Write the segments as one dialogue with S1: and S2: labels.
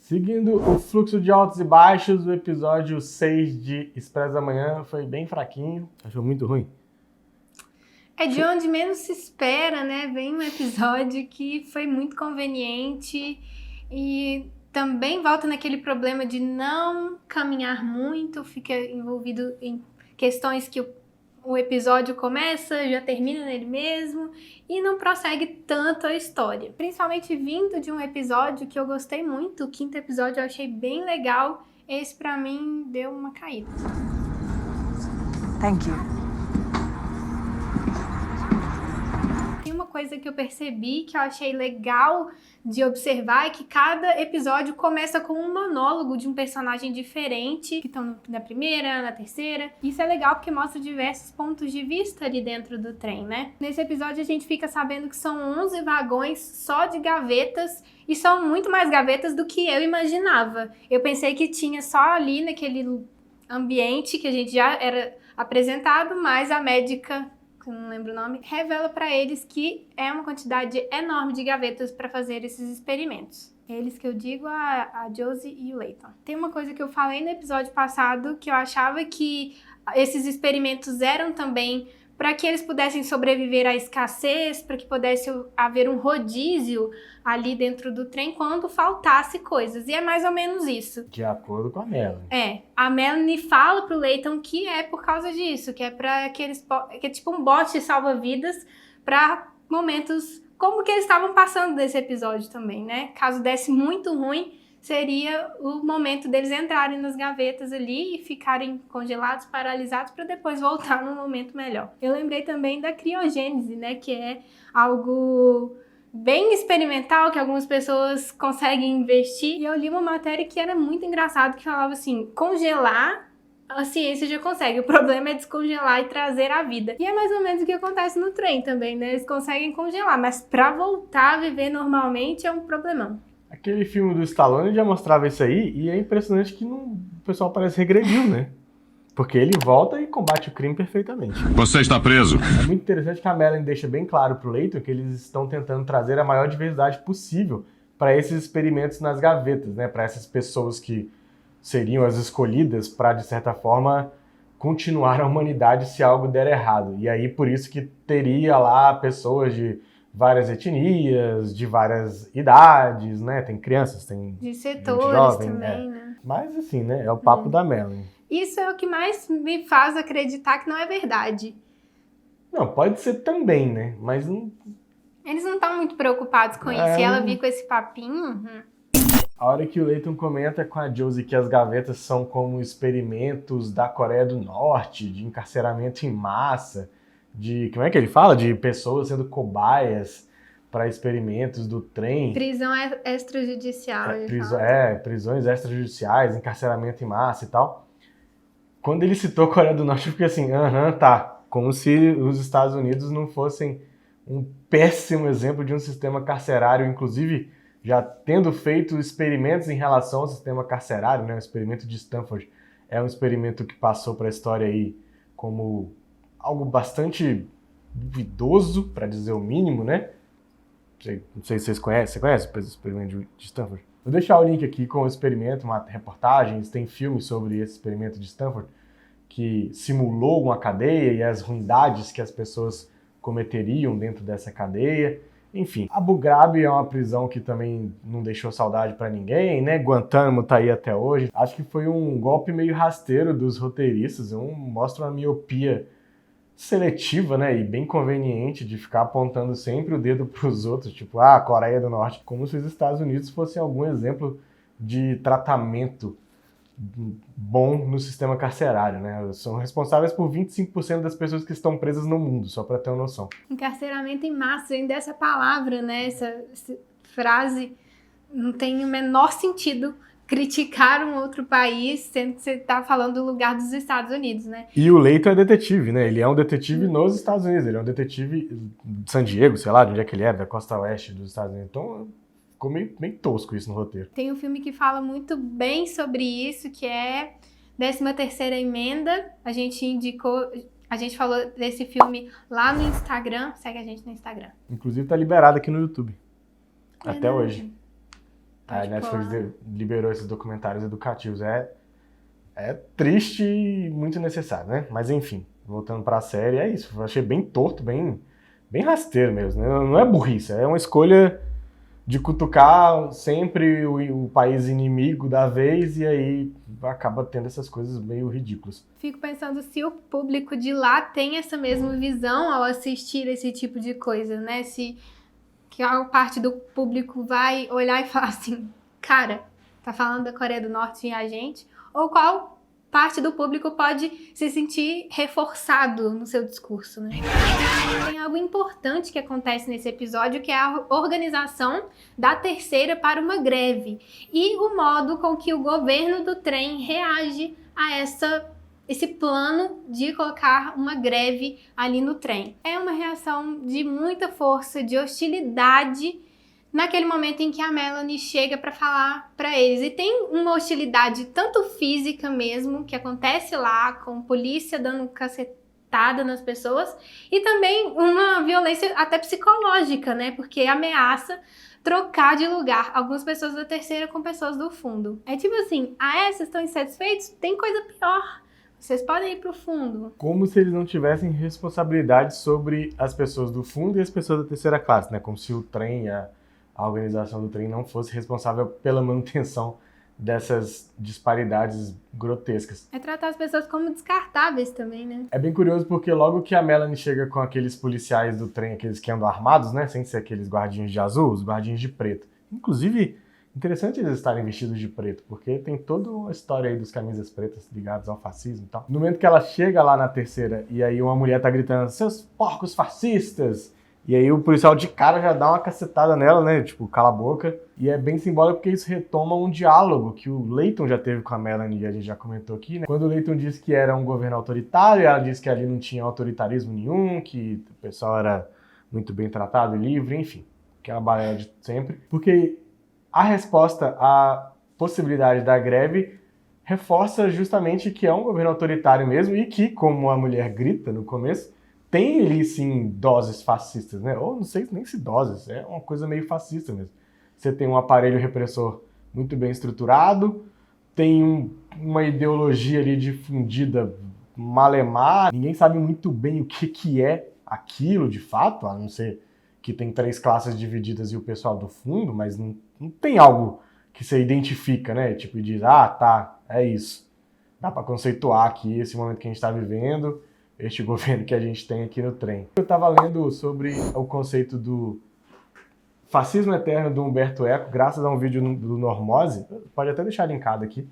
S1: Seguindo o fluxo de altos e baixos, o episódio 6 de Expresso da Manhã foi bem fraquinho. Achou muito ruim?
S2: É de onde menos se espera, né? Vem um episódio que foi muito conveniente e também volta naquele problema de não caminhar muito, fica envolvido em questões que o episódio começa, já termina nele mesmo e não prossegue tanto a história. Principalmente vindo de um episódio que eu gostei muito, o 5º episódio eu achei bem legal, esse pra mim deu uma caída.
S3: Thank you.
S2: Uma coisa que eu percebi, que eu achei legal de observar, é que cada episódio começa com um monólogo de um personagem diferente, que estão na primeira, na terceira. Isso é legal porque mostra diversos pontos de vista ali dentro do trem, né? Nesse episódio a gente fica sabendo que são 11 vagões só de gavetas, e são muito mais gavetas do que eu imaginava. Eu pensei que tinha só ali naquele ambiente que a gente já era apresentado, mas a médica, que eu não lembro o nome, revela para eles que é uma quantidade enorme de gavetas para fazer esses experimentos. Eles que eu digo, a Josie e o Layton. Tem uma coisa que eu falei no episódio passado, que eu achava que esses experimentos eram também para que eles pudessem sobreviver à escassez, para que pudesse haver um rodízio ali dentro do trem quando faltasse coisas. E é mais ou menos isso.
S1: De acordo com a Melanie.
S2: A Melanie fala pro Layton que é por causa disso, que é para que eles, que é tipo um bote salva-vidas para momentos como que eles estavam passando nesse episódio também, né? Caso desse muito ruim, seria o momento deles entrarem nas gavetas ali e ficarem congelados, paralisados, para depois voltar num momento melhor. Eu lembrei também da criogênese, né? Que é algo bem experimental, que algumas pessoas conseguem investir. E eu li uma matéria que era muito engraçado, que falava assim, congelar, a ciência já consegue, o problema é descongelar e trazer a vida. E é mais ou menos o que acontece no trem também, né? Eles conseguem congelar, mas para voltar a viver normalmente é um problemão.
S1: Aquele filme do Stallone já mostrava isso aí, e é impressionante que o pessoal parece regrediu, né? Porque ele volta e combate o crime perfeitamente.
S4: Você está preso.
S1: É muito interessante que a Melanie deixa bem claro pro Layton que eles estão tentando trazer a maior diversidade possível para esses experimentos nas gavetas, né? Para essas pessoas que seriam as escolhidas para, de certa forma, continuar a humanidade se algo der errado. E aí, por isso que teria lá pessoas de várias etnias, de várias idades, né? Tem crianças, tem
S2: de setores
S1: jovem,
S2: também, né?
S1: Mas assim, né? É o papo da Melanie.
S2: Isso é o que mais me faz acreditar que não é verdade.
S1: Não, pode ser também, né? Mas não...
S2: Eles não estão muito preocupados com isso. E ela vir com esse papinho...
S1: A hora que o Layton comenta com a Josie que as gavetas são como experimentos da Coreia do Norte, de encarceramento em massa, de... Como é que ele fala? De pessoas sendo cobaias para experimentos do trem.
S2: Prisão extrajudicial.
S1: Prisões extrajudiciais, encarceramento em massa e tal. Quando ele citou a Coreia do Norte, eu fiquei assim, tá. Como se os Estados Unidos não fossem um péssimo exemplo de um sistema carcerário, inclusive já tendo feito experimentos em relação ao sistema carcerário, né? O experimento de Stanford é um experimento que passou para a história aí como algo bastante duvidoso, para dizer o mínimo, né? Não sei se vocês conhecem. Você conhece o experimento de Stanford? Vou deixar o link aqui com o experimento, uma reportagem, tem filmes sobre esse experimento de Stanford, que simulou uma cadeia e as ruindades que as pessoas cometeriam dentro dessa cadeia. Enfim, Abu Ghraib é uma prisão que também não deixou saudade para ninguém, né? Guantánamo tá aí até hoje. Acho que foi um golpe meio rasteiro dos roteiristas, mostra uma miopia seletiva, né, e bem conveniente de ficar apontando sempre o dedo para os outros, tipo, a Coreia do Norte, como se os Estados Unidos fossem algum exemplo de tratamento bom no sistema carcerário, né? São responsáveis por 25% das pessoas que estão presas no mundo, só para ter uma noção.
S2: Encarceramento em massa, ainda essa palavra, né, essa frase não tem o menor sentido. Criticar um outro país, sendo que você está falando do lugar dos Estados Unidos, né?
S1: E o Layton é detetive, né? Ele é um detetive nos Estados Unidos, ele é um detetive de San Diego, sei lá, de onde é que ele é, da costa oeste dos Estados Unidos. Então, ficou meio tosco isso no roteiro.
S2: Tem um filme que fala muito bem sobre isso, que é 13ª Emenda. A gente falou desse filme lá no Instagram, segue a gente no Instagram.
S1: Inclusive tá liberado aqui no YouTube, até hoje. A Netflix liberou esses documentários educativos. É triste e muito necessário, né? Mas enfim, voltando pra série, é isso. Eu achei bem torto, bem rasteiro mesmo, né? Não é burrice, é uma escolha de cutucar sempre o país inimigo da vez e aí acaba tendo essas coisas meio ridículas.
S2: Fico pensando se o público de lá tem essa mesma visão ao assistir esse tipo de coisa, né? Se que a parte do público vai olhar e falar assim, cara, tá falando da Coreia do Norte e a gente? Ou qual parte do público pode se sentir reforçado no seu discurso, né? Tem algo importante que acontece nesse episódio, que é a organização da terceira para uma greve e o modo com que o governo do trem reage a esse plano de colocar uma greve ali no trem. É uma reação de muita força, de hostilidade naquele momento em que a Melanie chega para falar para eles. E tem uma hostilidade tanto física mesmo, que acontece lá, com polícia dando cacetada nas pessoas, e também uma violência até psicológica, né? Porque ameaça trocar de lugar algumas pessoas da terceira com pessoas do fundo. É tipo assim, vocês estão insatisfeitos? Tem coisa pior. Vocês podem ir pro fundo.
S1: Como se eles não tivessem responsabilidade sobre as pessoas do fundo e as pessoas da terceira classe, né? Como se o trem, a organização do trem não fosse responsável pela manutenção dessas disparidades grotescas.
S2: É tratar as pessoas como descartáveis também, né?
S1: É bem curioso porque logo que a Melanie chega com aqueles policiais do trem, aqueles que andam armados, né? Sem ser aqueles guardinhos de azul, os guardinhos de preto. Inclusive, interessante eles estarem vestidos de preto, porque tem toda uma história aí dos camisas pretas ligados ao fascismo e tal. No momento que ela chega lá na terceira e aí uma mulher tá gritando, seus porcos fascistas! E aí o policial de cara já dá uma cacetada nela, né? Tipo, cala a boca. E é bem simbólico porque isso retoma um diálogo que o Leighton já teve com a Melanie, e a gente já comentou aqui, né? Quando o Leighton disse que era um governo autoritário, ela disse que ali não tinha autoritarismo nenhum, que o pessoal era muito bem tratado e livre, enfim. Aquela balela de sempre. Porque a resposta à possibilidade da greve reforça justamente que é um governo autoritário mesmo e que, como a mulher grita no começo, tem ali sim doses fascistas, né? Ou não sei nem se doses, é uma coisa meio fascista mesmo. Você tem um aparelho repressor muito bem estruturado, tem uma ideologia ali difundida malemar, ninguém sabe muito bem o que é aquilo de fato, a não ser que tem 3 classes divididas e o pessoal do fundo, mas não tem algo que você identifica, né? Tipo, diz, tá, é isso. Dá para conceituar aqui esse momento que a gente está vivendo, este governo que a gente tem aqui no trem. Eu estava lendo sobre o conceito do fascismo eterno do Humberto Eco, graças a um vídeo do Normose, pode até deixar linkado aqui,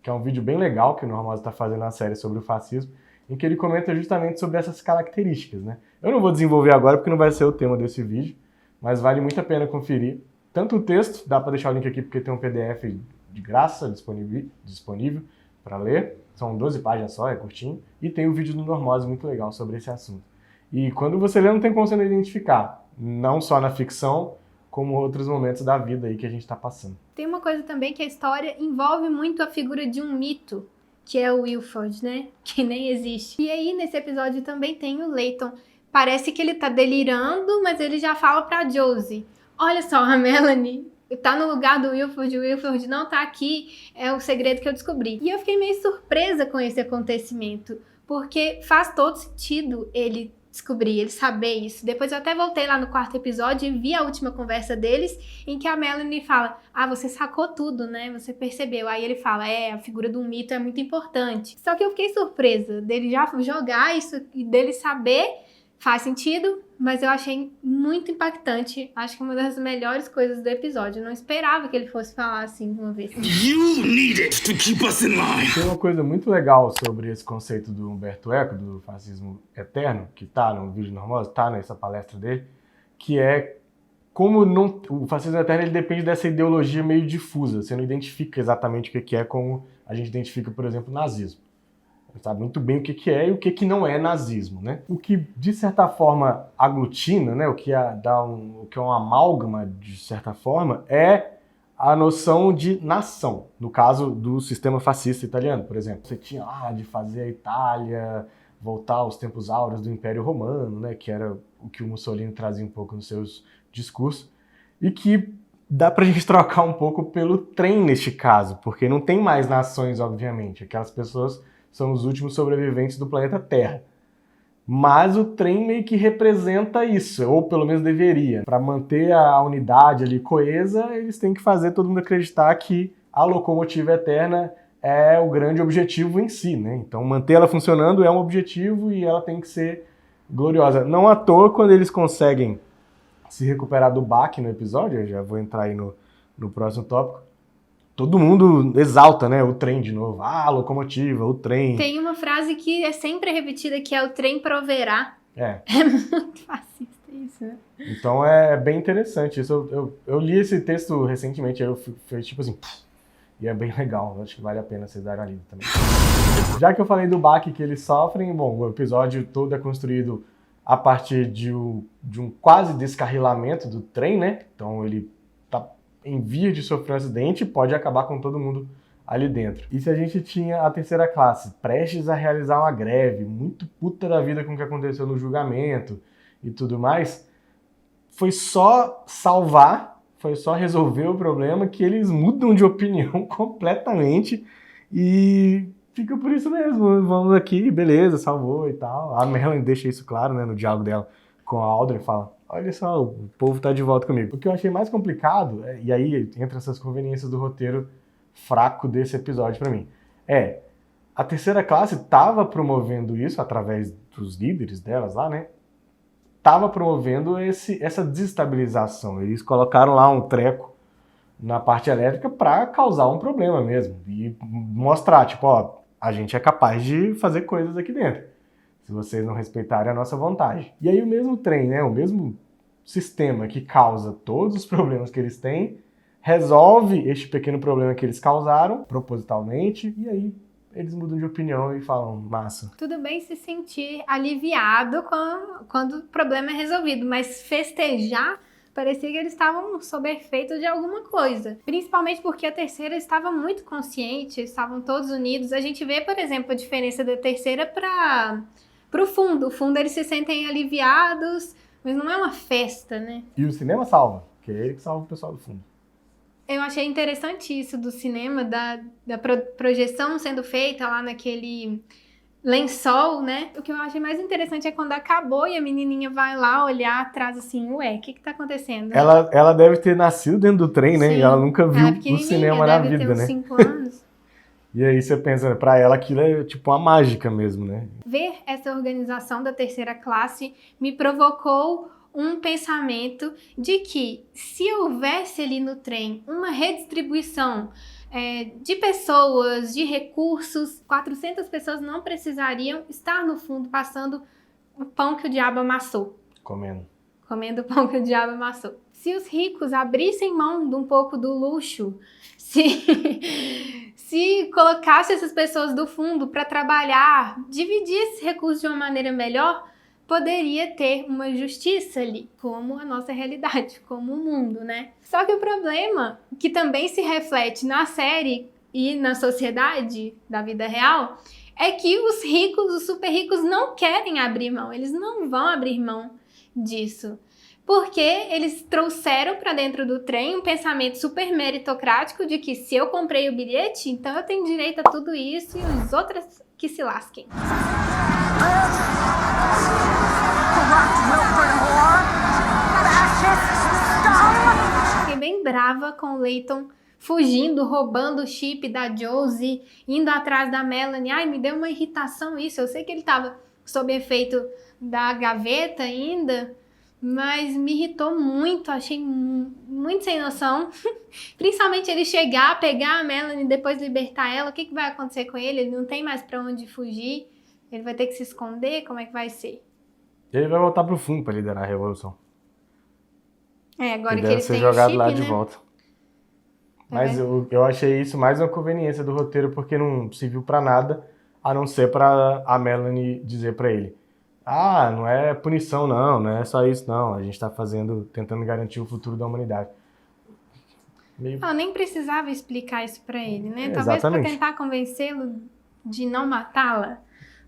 S1: que é um vídeo bem legal que o Normose está fazendo na série sobre o fascismo, em que ele comenta justamente sobre essas características, né? Eu não vou desenvolver agora porque não vai ser o tema desse vídeo, mas vale muito a pena conferir. Tanto o texto, dá para deixar o link aqui porque tem um PDF de graça disponível para ler, são 12 páginas só, é curtinho, e tem o vídeo do Normose muito legal sobre esse assunto. E quando você lê, não tem como você não identificar, não só na ficção, como outros momentos da vida aí que a gente está passando.
S2: Tem uma coisa também que a história envolve muito a figura de um mito, que é o Wilford, né? Que nem existe. E aí, nesse episódio também tem o Leighton. Parece que ele tá delirando, mas ele já fala pra Josie, olha só, a Melanie tá no lugar do Wilford, o Wilford não tá aqui, é o segredo que eu descobri. E eu fiquei meio surpresa com esse acontecimento, porque faz todo sentido ele descobrir, ele saber isso. Depois eu até voltei lá no 4º episódio e vi a última conversa deles, em que a Melanie fala, você sacou tudo, né? Você percebeu. Aí ele fala, a figura do mito é muito importante. Só que eu fiquei surpresa dele já jogar isso e dele saber. Faz sentido, mas eu achei muito impactante. Acho que uma das melhores coisas do episódio. Eu não esperava que ele fosse falar assim de uma vez.
S1: You need it to keep us in line. Tem uma coisa muito legal sobre esse conceito do Humberto Eco, do fascismo eterno, que tá no vídeo Normose, tá nessa palestra dele, que é como o fascismo eterno ele depende dessa ideologia meio difusa. Você não identifica exatamente o que é como a gente identifica, por exemplo, o nazismo. Sabe muito bem o que é e o que não é nazismo, né? O que, de certa forma, aglutina, né? O que é um amálgama, de certa forma, é a noção de nação. No caso do sistema fascista italiano, por exemplo. Você tinha de fazer a Itália voltar aos tempos áureos do Império Romano, né? Que era o que o Mussolini trazia um pouco nos seus discursos. E que dá pra gente trocar um pouco pelo trem neste caso, porque não tem mais nações, obviamente. Aquelas pessoas são os últimos sobreviventes do planeta Terra. Mas o trem meio que representa isso, ou pelo menos deveria. Para manter a unidade ali coesa, eles têm que fazer todo mundo acreditar que a locomotiva eterna é o grande objetivo em si, né? Então manter ela funcionando é um objetivo e ela tem que ser gloriosa. Não à toa, quando eles conseguem se recuperar do baque no episódio, eu já vou entrar aí no próximo tópico, todo mundo exalta, né, o trem de novo. Ah, a locomotiva, o trem.
S2: Tem uma frase que é sempre repetida, que é o trem proverá.
S1: É.
S2: É muito fascista isso, né?
S1: Então é bem interessante isso. Eu li esse texto recentemente, eu fui tipo assim, e é bem legal, acho que vale a pena vocês darem uma lida também. Já que eu falei do baque que eles sofrem, bom, o episódio todo é construído a partir de um quase descarrilamento do trem, né? Então ele tá em via de sofrer um acidente e pode acabar com todo mundo ali dentro. E se a gente tinha a terceira classe prestes a realizar uma greve, muito puta da vida com o que aconteceu no julgamento e tudo mais, foi só salvar, foi só resolver o problema que eles mudam de opinião completamente e fica por isso mesmo. Vamos aqui, beleza, salvou e tal. A Melanie deixa isso claro, né, no diálogo dela com a Audrey, fala: olha só, o povo tá de volta comigo. O que eu achei mais complicado, e aí entra essas conveniências do roteiro fraco desse episódio pra mim, a terceira classe tava promovendo isso através dos líderes delas lá, né? Tava promovendo essa desestabilização. Eles colocaram lá um treco na parte elétrica para causar um problema mesmo e mostrar, tipo, ó, a gente é capaz de fazer coisas aqui dentro, se vocês não respeitarem a nossa vontade. E aí o mesmo trem, né, o mesmo sistema que causa todos os problemas que eles têm, resolve este pequeno problema que eles causaram propositalmente, e aí eles mudam de opinião e falam: massa.
S2: Tudo bem se sentir aliviado quando o problema é resolvido, mas festejar parecia que eles estavam sob efeito de alguma coisa. Principalmente porque a terceira estava muito consciente, estavam todos unidos. A gente vê, por exemplo, a diferença da terceira para o fundo. O fundo, eles se sentem aliviados, mas não é uma festa, né?
S1: E o cinema salva, que é ele que salva o pessoal do fundo.
S2: Eu achei interessante isso do cinema, da projeção sendo feita lá naquele lençol, né? O que eu achei mais interessante é quando acabou e a menininha vai lá olhar atrás assim, ué, o que tá acontecendo?
S1: Ela deve ter nascido dentro do trem, né?
S2: Sim,
S1: E ela nunca viu o cinema na
S2: deve
S1: vida,
S2: ter uns
S1: né?
S2: 5 anos.
S1: E aí você pensa, pra ela aquilo é tipo uma mágica mesmo, né?
S2: Ver essa organização da terceira classe me provocou um pensamento de que se houvesse ali no trem uma redistribuição de pessoas, de recursos, 400 pessoas não precisariam estar no fundo passando o pão que o diabo amassou.
S1: Comendo
S2: o pão que o diabo amassou. Se os ricos abrissem mão de um pouco do luxo, se colocasse essas pessoas do fundo para trabalhar, dividir esses recursos de uma maneira melhor, poderia ter uma justiça ali, como a nossa realidade, como o mundo, né? Só que o problema, que também se reflete na série e na sociedade da vida real, é que os ricos, os super ricos, não querem abrir mão, eles não vão abrir mão disso. Porque eles trouxeram para dentro do trem um pensamento super meritocrático de que se eu comprei o bilhete, então eu tenho direito a tudo isso e os outros que se lasquem. Fiquei bem brava com o Leighton fugindo, roubando o chip da Josie, indo atrás da Melanie. Ai, me deu uma irritação isso. Eu sei que ele estava sob efeito da gaveta ainda, mas me irritou muito, achei muito sem noção. Principalmente ele chegar, pegar a Melanie e depois libertar ela. O que vai acontecer com ele? Ele não tem mais pra onde fugir. Ele vai ter que se esconder? Como é que vai ser?
S1: Ele vai voltar pro fundo pra liderar a revolução.
S2: Agora que
S1: deve
S2: ele
S1: ser
S2: tem
S1: jogado
S2: o chip,
S1: lá
S2: né?
S1: de volta. Mas eu achei isso mais uma conveniência do roteiro, porque não serviu pra nada, a não ser pra a Melanie dizer pra ele: ah, não é punição não é só isso não, a gente tá tentando garantir o futuro da humanidade.
S2: Ela nem precisava explicar isso pra ele, né? Talvez
S1: Exatamente.
S2: pra tentar convencê-lo de não matá-la.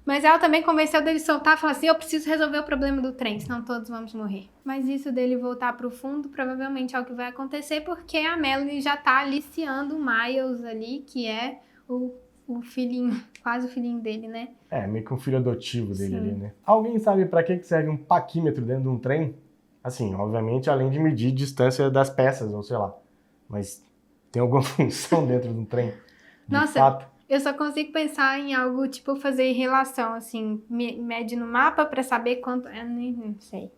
S2: Mas ela também convenceu dele soltar e falar assim, eu preciso resolver o problema do trem, senão todos vamos morrer. Mas isso dele voltar pro fundo provavelmente é o que vai acontecer, porque a Melanie já tá aliciando o Miles ali, que é o filhinho, quase o filhinho dele, né?
S1: É, meio que um filho adotivo dele
S2: Sim.
S1: ali, né? Alguém sabe pra que serve um paquímetro dentro de um trem? Assim, obviamente, além de medir distância das peças, ou sei lá. Mas tem alguma função dentro de um trem? De
S2: Nossa,
S1: fato?
S2: eu só consigo pensar em algo tipo fazer relação, assim, mede no mapa pra saber quanto... Eu nem sei,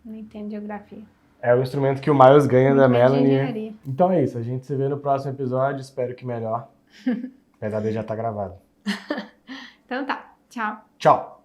S2: não entendo geografia.
S1: É o instrumento que o Miles ganha
S2: Muito
S1: da
S2: mais de
S1: Melanie.
S2: engenharia.
S1: Então é isso, a gente se vê no próximo episódio, espero que melhor. Apesar de já estar gravado.
S2: Então tá, tchau.
S1: Tchau!